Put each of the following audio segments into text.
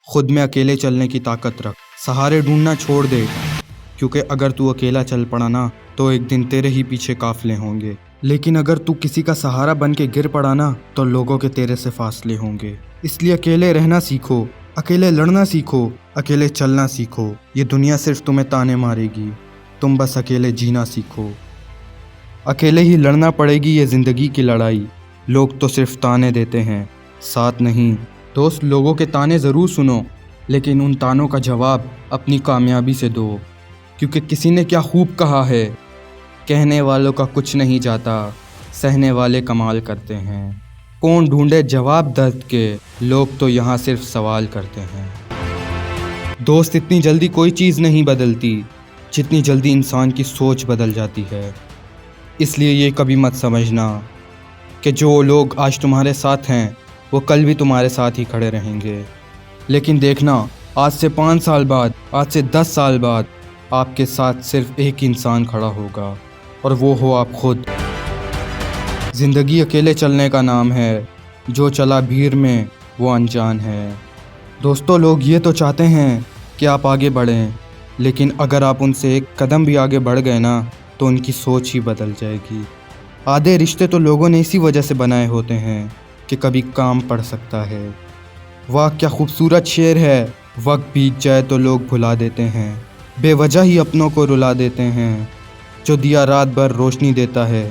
खुद में अकेले चलने की ताकत रख। सहारे ढूंढना छोड़ दे, क्योंकि अगर तू अकेला चल पड़ा ना तो एक दिन तेरे ही पीछे काफिले होंगे। लेकिन अगर तू किसी का सहारा बन के गिर पड़ा ना तो लोगों के तेरे से फासले होंगे। इसलिए अकेले रहना सीखो, अकेले लड़ना सीखो, अकेले चलना सीखो। ये दुनिया सिर्फ तुम्हें ताने मारेगी, तुम बस अकेले जीना सीखो। अकेले ही लड़ना पड़ेगी ये ज़िंदगी की लड़ाई। लोग तो सिर्फ ताने देते हैं, साथ नहीं। दोस्त, लोगों के ताने ज़रूर सुनो, लेकिन उन तानों का जवाब अपनी कामयाबी से दो। क्योंकि किसी ने क्या खूब कहा है, कहने वालों का कुछ नहीं जाता, सहने वाले कमाल करते हैं। कौन ढूंढे जवाब दर्द के, लोग तो यहाँ सिर्फ सवाल करते हैं। दोस्त, इतनी जल्दी कोई चीज़ नहीं बदलती जितनी जल्दी इंसान की सोच बदल जाती है। इसलिए ये कभी मत समझना कि जो लोग आज तुम्हारे साथ हैं वो कल भी तुम्हारे साथ ही खड़े रहेंगे। लेकिन देखना, आज से 5 साल बाद, आज से 10 साल बाद आपके साथ सिर्फ एक इंसान खड़ा होगा, और वो हो आप खुद। ज़िंदगी अकेले चलने का नाम है, जो चला भीड़ में वो अनजान है। दोस्तों, लोग ये तो चाहते हैं कि आप आगे बढ़ें, लेकिन अगर आप उनसे एक कदम भी आगे बढ़ गए ना तो उनकी सोच ही बदल जाएगी। आधे रिश्ते तो लोगों ने इसी वजह से बनाए होते हैं कि कभी काम पड़ सकता है। वाह, क्या खूबसूरत शेर है। वक्त बीत जाए तो लोग भुला देते हैं, बेवजह ही अपनों को रुला देते हैं। जो दिया रात भर रोशनी देता है,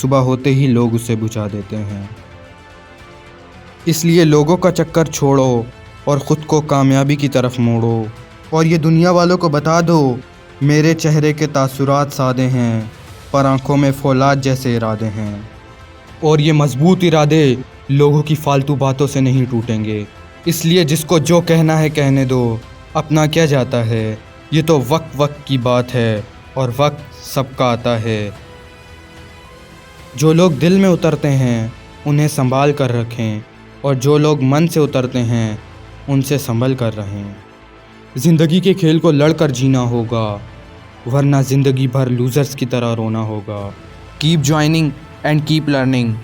सुबह होते ही लोग उसे बुझा देते हैं। इसलिए लोगों का चक्कर छोड़ो और ख़ुद को कामयाबी की तरफ मोड़ो, और ये दुनिया वालों को बता दो, मेरे चेहरे के तासुरात सादे हैं, पर आंखों में फौलाद जैसे इरादे हैं। और ये मजबूत इरादे लोगों की फालतू बातों से नहीं टूटेंगे। इसलिए जिसको जो कहना है कहने दो, अपना क्या जाता है। ये तो वक्त की बात है, और वक्त सबका आता है। जो लोग दिल में उतरते हैं उन्हें संभाल कर रखें, और जो लोग मन से उतरते हैं उनसे संभल कर रहें। ज़िंदगी के खेल को लड़कर जीना होगा, वरना ज़िंदगी भर लूज़र्स की तरह रोना होगा। Keep joining and keep learning.